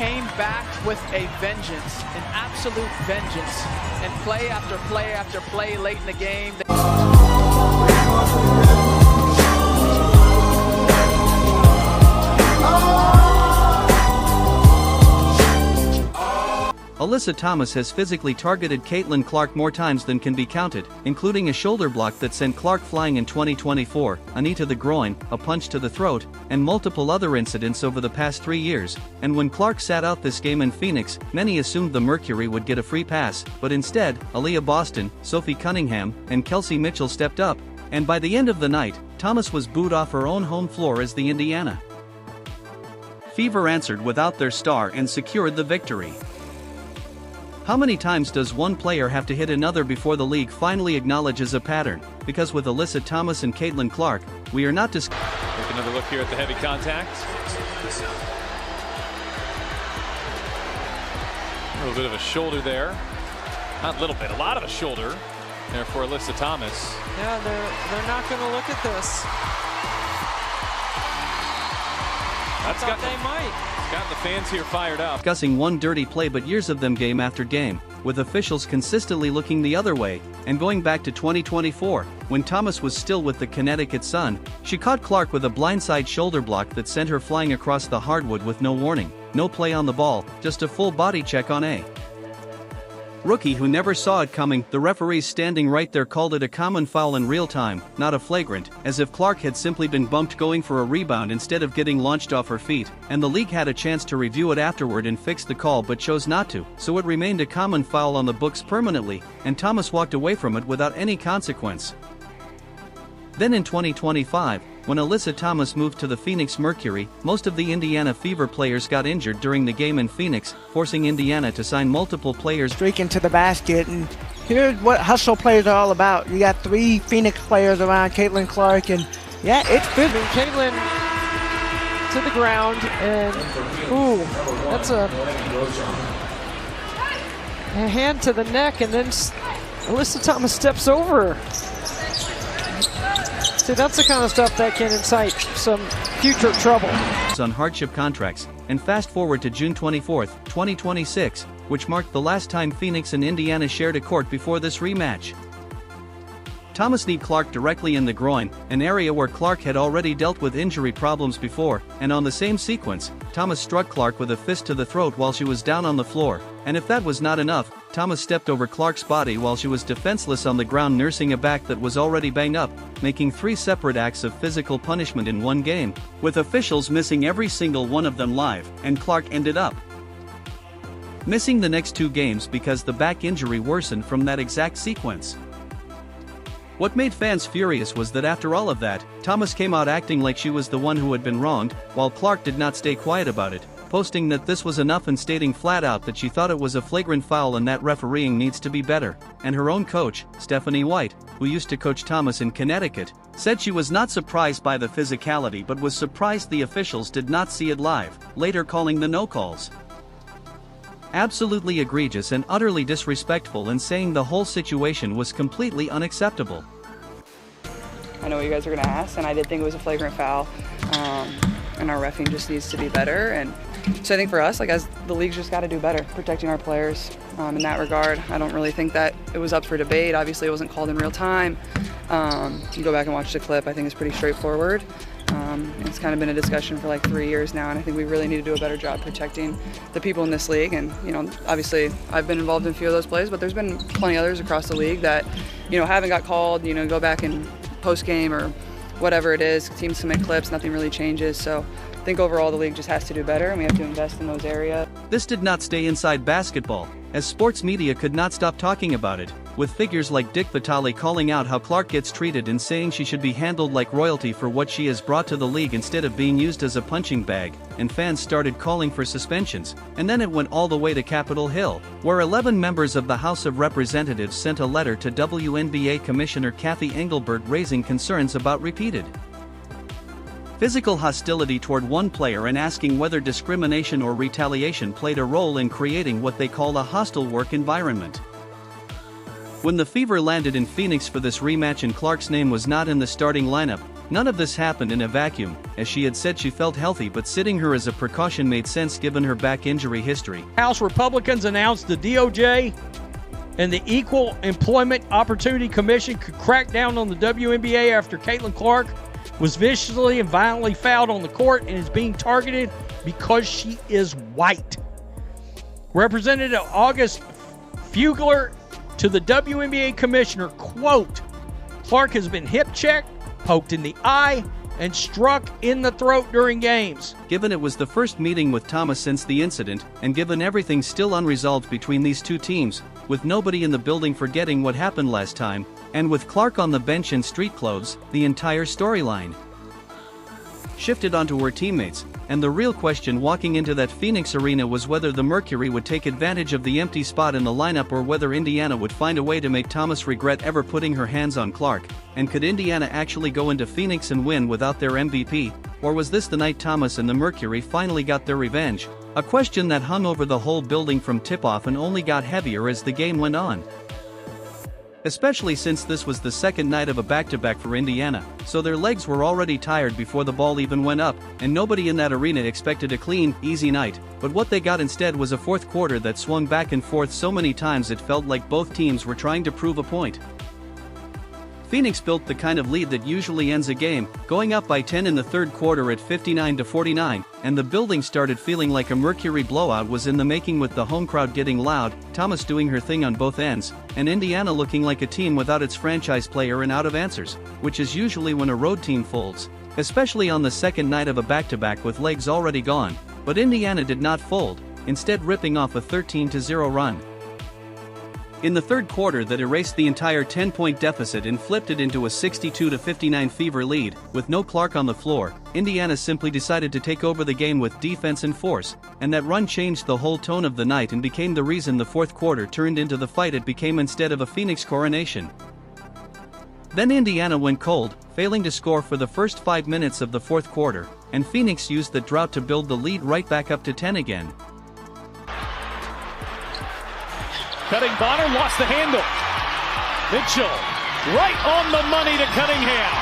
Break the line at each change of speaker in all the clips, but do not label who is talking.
came back with a vengeance, an absolute vengeance, and play after play after play late in the game.
Alyssa Thomas has physically targeted Caitlin Clark more times than can be counted, including a shoulder block that sent Clark flying in 2024, a knee to the groin, a punch to the throat, and multiple other incidents over the past 3 years. And when Clark sat out this game in Phoenix, many assumed the Mercury would get a free pass, but instead, Aliyah Boston, Sophie Cunningham, and Kelsey Mitchell stepped up, and by the end of the night, Thomas was booed off her own home floor as the Indiana Fever answered without their star and secured the victory. How many times does one player have to hit another before the league finally acknowledges a pattern? Because with Alyssa Thomas and Caitlin Clark, we are not just...
Take another look here at the heavy contact. A little bit of a shoulder there. Not a little bit, a lot of a shoulder there for Alyssa Thomas.
Yeah, they're not going to look at this. They might.
Got the fans here fired up.
Discussing one dirty play but years of them game after game, with officials consistently looking the other way, and going back to 2024, when Thomas was still with the Connecticut Sun, she caught Clark with a blindside shoulder block that sent her flying across the hardwood with no warning, no play on the ball, just a full body check on a rookie who never saw it coming. The referees standing right there called it a common foul in real time, not a flagrant, as if Clark had simply been bumped going for a rebound instead of getting launched off her feet, and the league had a chance to review it afterward and fix the call but chose not to, so it remained a common foul on the books permanently, and Thomas walked away from it without any consequence. Then in 2025, when Alyssa Thomas moved to the Phoenix Mercury, most of the Indiana Fever players got injured during the game in Phoenix, forcing Indiana to sign multiple players
streaking to the basket. And here's what hustle players are all about. You got 3 Phoenix players around Caitlin Clark, and yeah, it's good.
Caitlin to the ground, and ooh, that's a hand to the neck, and then Alyssa Thomas steps over her. See, that's the kind of stuff that can incite some future trouble.
On hardship contracts, and fast forward to June 24, 2026, which marked the last time Phoenix and Indiana shared a court before this rematch. Thomas kneed Clark directly in the groin, an area where Clark had already dealt with injury problems before, and on the same sequence, Thomas struck Clark with a fist to the throat while she was down on the floor, and if that was not enough, Thomas stepped over Clark's body while she was defenseless on the ground nursing a back that was already banged up, making 3 separate acts of physical punishment in one game, with officials missing every single one of them live, and Clark ended up missing the next 2 games because the back injury worsened from that exact sequence. What made fans furious was that after all of that, Thomas came out acting like she was the one who had been wronged, while Clark did not stay quiet about it, posting that this was enough and stating flat out that she thought it was a flagrant foul and that refereeing needs to be better. And her own coach, Stephanie White, who used to coach Thomas in Connecticut, said she was not surprised by the physicality but was surprised the officials did not see it live, later calling the no calls absolutely egregious and utterly disrespectful, and saying the whole situation was completely unacceptable.
I know what you guys are going to ask, and I did think it was a flagrant foul, and our reffing just needs to be better. And so I think for us, like, as the league's just got to do better protecting our players in that regard. I don't really think that it was up for debate. Obviously, it wasn't called in real time. You go back and watch the clip. I think it's pretty straightforward. It's kind of been a discussion for like 3 years now, and I think we really need to do a better job protecting the people in this league. And, you know, obviously I've been involved in a few of those plays, but there's been plenty others across the league that, you know, haven't got called, you know, go back and post-game or whatever it is, teams submit clips, nothing really changes. So I think overall the league just has to do better, and we have to invest in those areas.
This did not stay inside basketball, as sports media could not stop talking about it, with figures like Dick Vitale calling out how Clark gets treated and saying she should be handled like royalty for what she has brought to the league instead of being used as a punching bag, and fans started calling for suspensions, and then it went all the way to Capitol Hill, where 11 members of the House of Representatives sent a letter to WNBA Commissioner Kathy Engelbert raising concerns about repeated physical hostility toward one player and asking whether discrimination or retaliation played a role in creating what they call a hostile work environment. When the Fever landed in Phoenix for this rematch and Clark's name was not in the starting lineup, None of this happened in a vacuum, as she had said she felt healthy, but sitting her as a precaution made sense given her back injury history.
House Republicans announced the DOJ and the Equal Employment Opportunity Commission could crack down on the WNBA after Caitlin Clark was viciously and violently fouled on the court and is being targeted because she is white. Representative August Fugler to the WNBA commissioner, quote, "Clark has been hip checked, poked in the eye, and struck in the throat during games."
Given it was the first meeting with Thomas since the incident, and given everything still unresolved between these two teams, with nobody in the building forgetting what happened last time, and with Clark on the bench in street clothes, the entire storyline shifted onto her teammates, and the real question walking into that Phoenix arena was whether the Mercury would take advantage of the empty spot in the lineup or whether Indiana would find a way to make Thomas regret ever putting her hands on Clark, and could Indiana actually go into Phoenix and win without their MVP, or was this the night Thomas and the Mercury finally got their revenge? A question that hung over the whole building from tip-off and only got heavier as the game went on. Especially since this was the second night of a back-to-back for Indiana, so their legs were already tired before the ball even went up, and nobody in that arena expected a clean, easy night, but what they got instead was a fourth quarter that swung back and forth so many times it felt like both teams were trying to prove a point. Phoenix built the kind of lead that usually ends a game, going up by 10 in the third quarter at 59-49, and the building started feeling like a Mercury blowout was in the making with the home crowd getting loud, Thomas doing her thing on both ends, and Indiana looking like a team without its franchise player and out of answers, which is usually when a road team folds, especially on the second night of a back-to-back with legs already gone, but Indiana did not fold, instead ripping off a 13-0 run in the third quarter that erased the entire 10-point deficit and flipped it into a 62-59 Fever lead. With no Clark on the floor, Indiana simply decided to take over the game with defense and force, and that run changed the whole tone of the night and became the reason the fourth quarter turned into the fight it became instead of a Phoenix coronation. Then Indiana went cold, failing to score for the first 5 minutes of the fourth quarter, and Phoenix used the drought to build the lead right back up to 10 again.
Cutting Bonner lost the handle. Mitchell right on the money to Cunningham.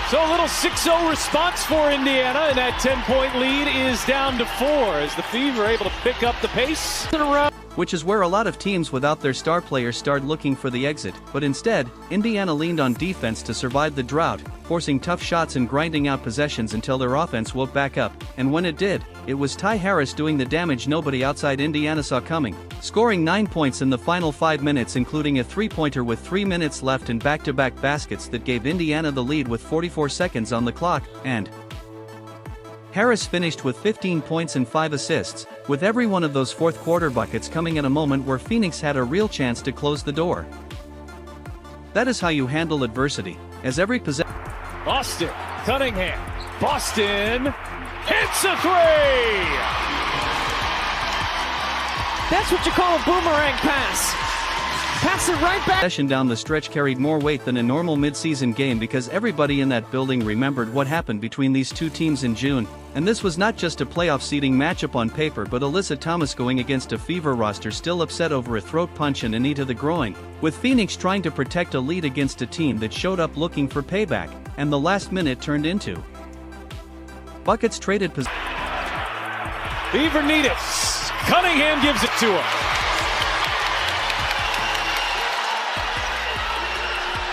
So a little 6-0 response for Indiana, and that 10-point lead is down to 4 as the Fever able to pick up the pace in a row.
Which is where a lot of teams without their star players start looking for the exit, but instead, Indiana leaned on defense to survive the drought, forcing tough shots and grinding out possessions until their offense woke back up, and when it did, it was Ty Harris doing the damage nobody outside Indiana saw coming, scoring 9 points in the final 5 minutes including a three-pointer with 3 minutes left and back-to-back baskets that gave Indiana the lead with 44 seconds on the clock, and Harris finished with 15 points and 5 assists, with every one of those fourth quarter buckets coming at a moment where Phoenix had a real chance to close the door. That is how you handle adversity, as every possession.
Boston, Cunningham, Boston hits a three!
That's what you call a boomerang pass. Pass it right back.
Possession down the stretch carried more weight than a normal mid-season game because everybody in that building remembered what happened between these two teams in June, and this was not just a playoff seeding matchup on paper but Alyssa Thomas going against a Fever roster still upset over a throat punch and a knee to the groin, with Phoenix trying to protect a lead against a team that showed up looking for payback, and the last minute turned into buckets traded.
Fever need it. Cunningham gives it to him.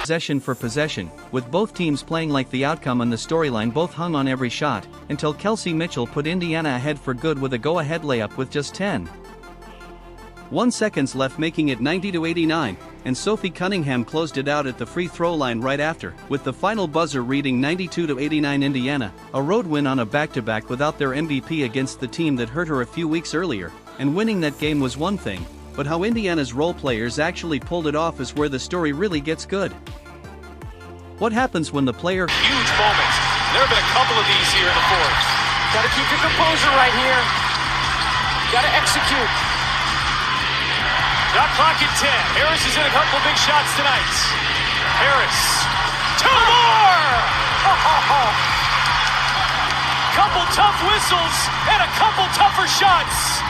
Possession for possession, with both teams playing like the outcome and the storyline both hung on every shot, until Kelsey Mitchell put Indiana ahead for good with a go-ahead layup with just 10.1 seconds left, making it 90-89, and Sophie Cunningham closed it out at the free throw line right after, with the final buzzer reading 92-89 Indiana, a road win on a back-to-back without their MVP against the team that hurt her a few weeks earlier, and winning that game was one thing, but how Indiana's role players actually pulled it off is where the story really gets good. What happens when the player...
Huge moments. There have been a couple of these here in the fourth.
Gotta keep your composure right here. Gotta execute.
Shot clock at 10. Harris is in a couple big shots tonight. Harris. 2 more! Couple tough whistles and a couple tougher shots.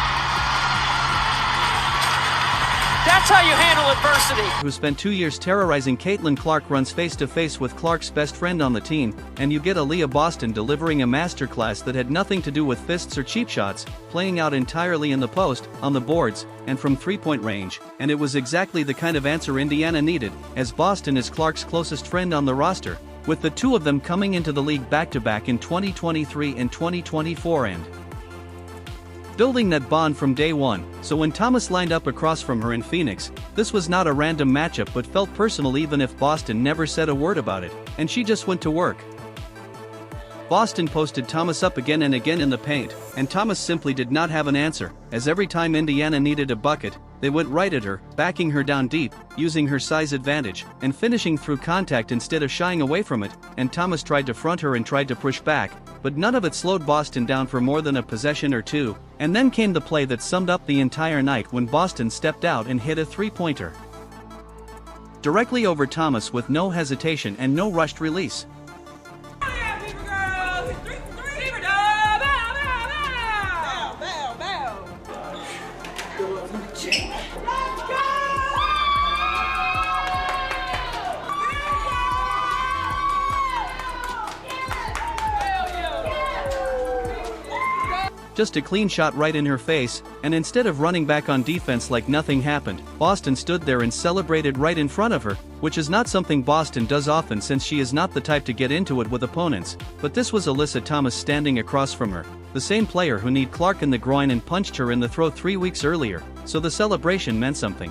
That's
That's how you handle adversity.
Who spent 2 years terrorizing Caitlin Clark runs face-to-face with Clark's best friend on the team, and you get Aliyah Boston delivering a masterclass that had nothing to do with fists or cheap shots, playing out entirely in the post, on the boards, and from three-point range, and it was exactly the kind of answer Indiana needed, as Boston is Clark's closest friend on the roster, with the two of them coming into the league back-to-back in 2023 and 2024 and building that bond from day one. So when Thomas lined up across from her in Phoenix, this was not a random matchup but felt personal even if Boston never said a word about it, and she just went to work. Boston posted Thomas up again and again in the paint, and Thomas simply did not have an answer, as every time Indiana needed a bucket, they went right at her, backing her down deep, using her size advantage, and finishing through contact instead of shying away from it, and Thomas tried to front her and tried to push back, but none of it slowed Boston down for more than a possession or two, and then came the play that summed up the entire night when Boston stepped out and hit a three-pointer directly over Thomas with no hesitation and no rushed release. Just a clean shot right in her face, and instead of running back on defense like nothing happened, Boston stood there and celebrated right in front of her, which is not something Boston does often since she is not the type to get into it with opponents, but this was Alyssa Thomas standing across from her, the same player who kneed Clark in the groin and punched her in the throat 3 weeks earlier, so the celebration meant something.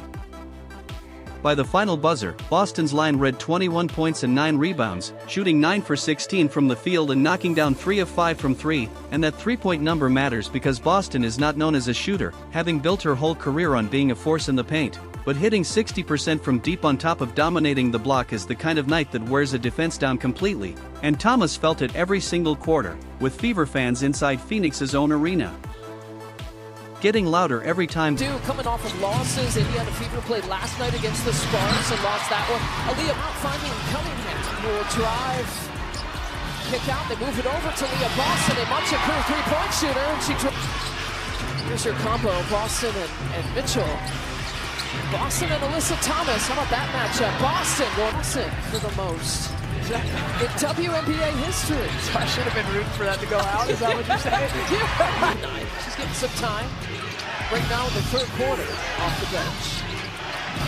By the final buzzer, Boston's line read 21 points and 9 rebounds, shooting 9 for 16 from the field and knocking down 3 of 5 from 3, and that three-point number matters because Boston is not known as a shooter, having built her whole career on being a force in the paint, but hitting 60% from deep on top of dominating the block is the kind of night that wears a defense down completely, and Thomas felt it every single quarter, with Fever fans inside Phoenix's own arena getting louder every time.
Coming off of losses, Indiana Fever played last night against the Sparks and lost that one. Aliyah out finding Cunningham, who will drive, kick out, they move it over to Aliyah Boston, a much improved three-point shooter, and she here's her combo, Boston and Mitchell. Boston and Alyssa Thomas, how about that matchup? Boston going for the most in WNBA history.
So I should have been rooting for that to go out, is that what you're saying?
Yeah. She's getting some time. Right now in the third quarter, off the bench.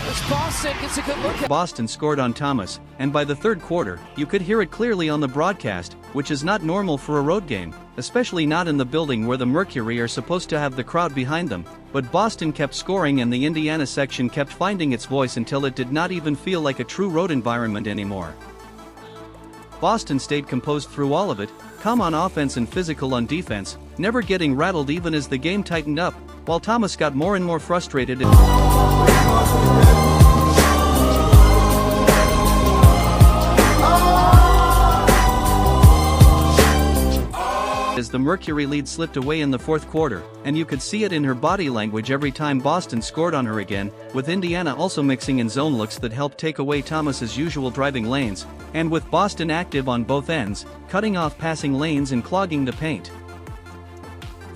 There's Boston, gets a good look at.
Boston scored on Thomas, and by the third quarter, you could hear it clearly on the broadcast, which is not normal for a road game, especially not in the building where the Mercury are supposed to have the crowd behind them, but Boston kept scoring and the Indiana section kept finding its voice until it did not even feel like a true road environment anymore. Boston stayed composed through all of it, calm on offense and physical on defense, never getting rattled even as the game tightened up, while Thomas got more and more frustrated as the Mercury lead slipped away in the fourth quarter, and you could see it in her body language every time Boston scored on her again, with Indiana also mixing in zone looks that helped take away Thomas's usual driving lanes, and with Boston active on both ends, cutting off passing lanes and clogging the paint.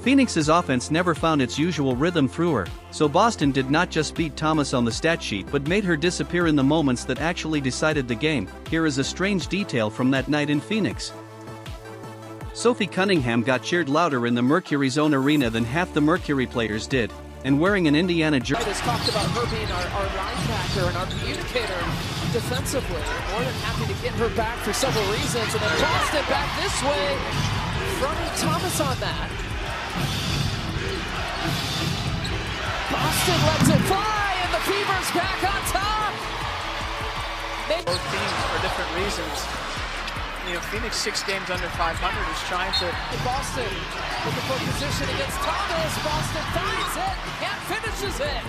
Phoenix's offense never found its usual rhythm through her, so Boston did not just beat Thomas on the stat sheet but made her disappear in the moments that actually decided the game. Here is a strange detail from that night in Phoenix. Sophie Cunningham got cheered louder in the Mercury's own arena than half the Mercury players did, and wearing an Indiana jersey.
Has talked about her being our linebacker and our communicator defensively. More than happy to get her back for several reasons, and then Boston back this way, fronting Thomas on that. Boston lets it fly, and the Fever's back on top.
Both teams for different reasons. You know, Phoenix 6 games under 500 is trying to.
Boston looking for position against Thomas. Boston finds it and finishes it.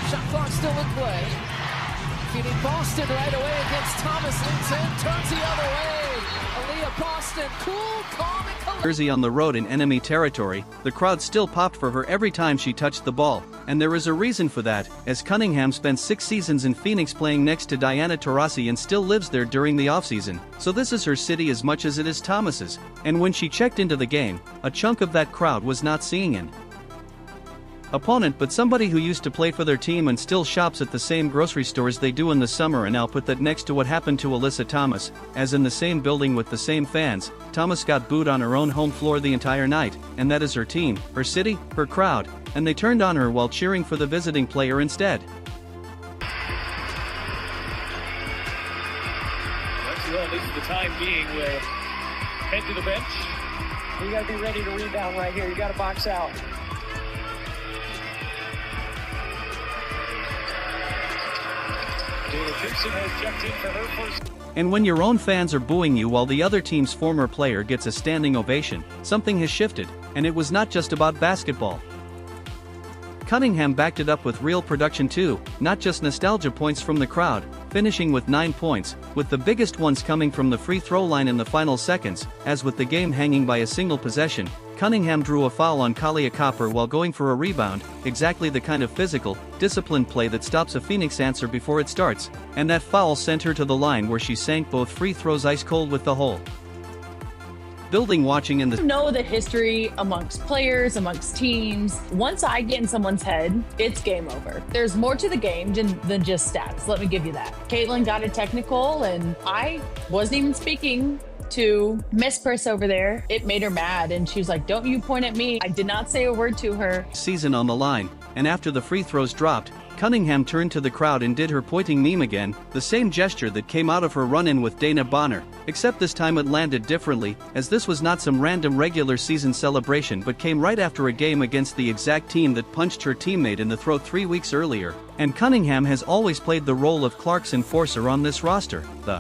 Shot clock still in play. Feeding Boston right away against Thomas. Leans in, turns the other way. Aliyah Boston, cool, calm, and collected.
Jersey on the road in enemy territory, the crowd still popped for her every time she touched the ball, and there is a reason for that, as Cunningham spent 6 seasons in Phoenix playing next to Diana Taurasi and still lives there during the offseason, so this is her city as much as it is Thomas's, and when she checked into the game, a chunk of that crowd was not seeing in. opponent but somebody who used to play for their team and still shops at the same grocery stores they do in the summer, and I'll put that next to what happened to Alyssa Thomas, as in the same building with the same fans. Thomas got booed on her own home floor the entire night, and that is her team, her city, her crowd, and they turned on her while cheering for the visiting player instead.
Well, at least for the time being, we'll head to the bench.
You got to be ready to rebound right here. You got to box out.
And when your own fans are booing you while the other team's former player gets a standing ovation, something has shifted, and it was not just about basketball. Cunningham backed it up with real production too, not just nostalgia points from the crowd, finishing with 9 points, with the biggest ones coming from the free throw line in the final seconds. As with the game hanging by a single possession, Cunningham drew a foul on Aliyah while going for a rebound, exactly the kind of physical, disciplined play that stops a Phoenix answer before it starts, and that foul sent her to the line where she sank both free throws ice cold with the hole. Building watching in the
know the history amongst players, amongst teams. Once I get in someone's head, it's game over. There's more to the game than just stats. Let me give you that. Caitlin got a technical, and I wasn't even speaking to Miss Chris over there. It made her mad, and she was like, "Don't you point at me." I did not say a word to her.
Season on the line, and after the free throws dropped, Cunningham turned to the crowd and did her pointing meme again, the same gesture that came out of her run-in with Dana Bonner, except this time it landed differently, as this was not some random regular season celebration but came right after a game against the exact team that punched her teammate in the throat 3 weeks earlier, and Cunningham has always played the role of Clark's enforcer on this roster, the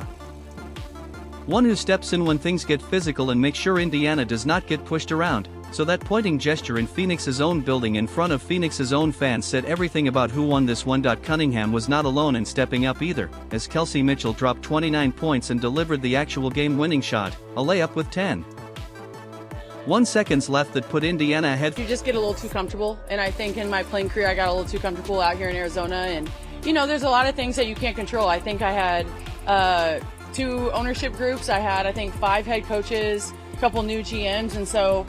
one who steps in when things get physical and makes sure Indiana does not get pushed around. So that pointing gesture in Phoenix's own building in front of Phoenix's own fans said everything about who won this one. Cunningham was not alone in stepping up either, as Kelsey Mitchell dropped 29 points and delivered the actual game-winning shot, a layup with 10.1 seconds left that put Indiana ahead.
You just get a little too comfortable, and I think in my playing career I got a little too comfortable out here in Arizona, and you know, there's a lot of things that you can't control. I think I had 2 ownership groups. I think 5 head coaches, a couple new GMs, and so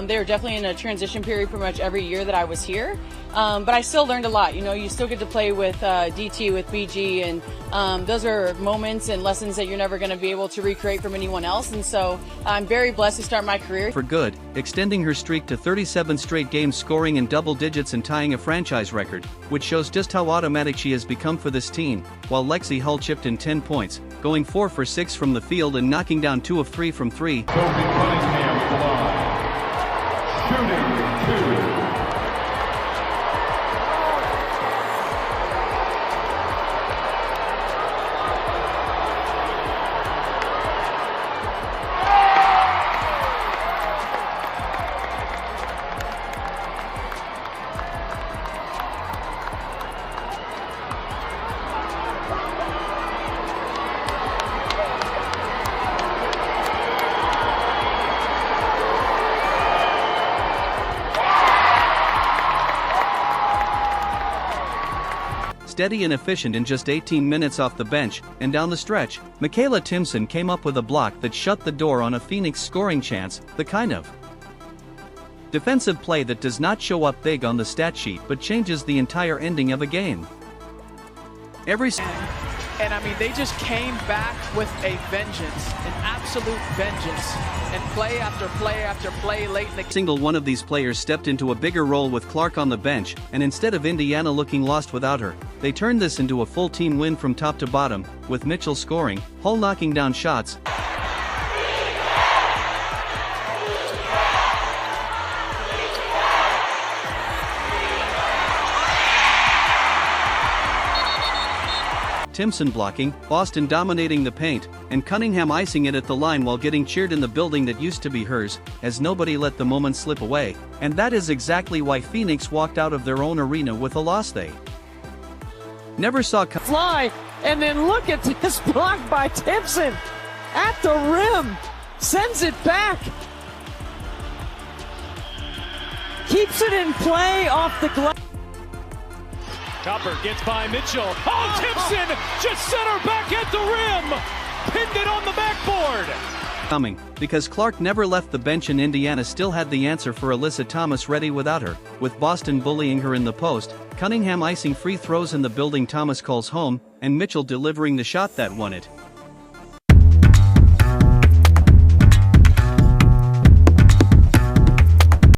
they were definitely in a transition period pretty much every year that I was here. But I still learned a lot. You know, you still get to play with DT, with BG, and those are moments and lessons that you're never going to be able to recreate from anyone else. And so I'm very blessed to start my career
for good, extending her streak to 37 straight games, scoring in double digits and tying a franchise record, which shows just how automatic she has become for this team, while Lexi Hull chipped in 10 points, going 4 for 6 from the field and knocking down 2 of 3 from 3.
Sophie Cunningham Aliyah, shooting 2.
Steady and efficient in just 18 minutes off the bench, and down the stretch, Michaela Timpson came up with a block that shut the door on a Phoenix scoring chance, the kind of defensive play that does not show up big on the stat sheet but changes the entire ending of a game.
And I mean, they just came back with a vengeance, an absolute vengeance, and play after play after play late in the
single one of these players stepped into a bigger role with Clark on the bench, and instead of Indiana looking lost without her, they turned this into a full team win from top to bottom, with Mitchell scoring, Hull knocking down shots, Timpson blocking, Boston dominating the paint, and Cunningham icing it at the line while getting cheered in the building that used to be hers, as nobody let the moment slip away. And that is exactly why Phoenix walked out of their own arena with a loss they never saw
fly. And then look at this block by Timpson at the rim, sends it back, keeps it in play off the glass.
Copper gets by Mitchell. Oh, Timpson just sent her back at the rim. Pinned it on the backboard.
coming, because Clark never left the bench and Indiana still had the answer for Alyssa Thomas ready without her, with Boston bullying her in the post, Cunningham icing free throws in the building Thomas calls home, and Mitchell delivering the shot that won it.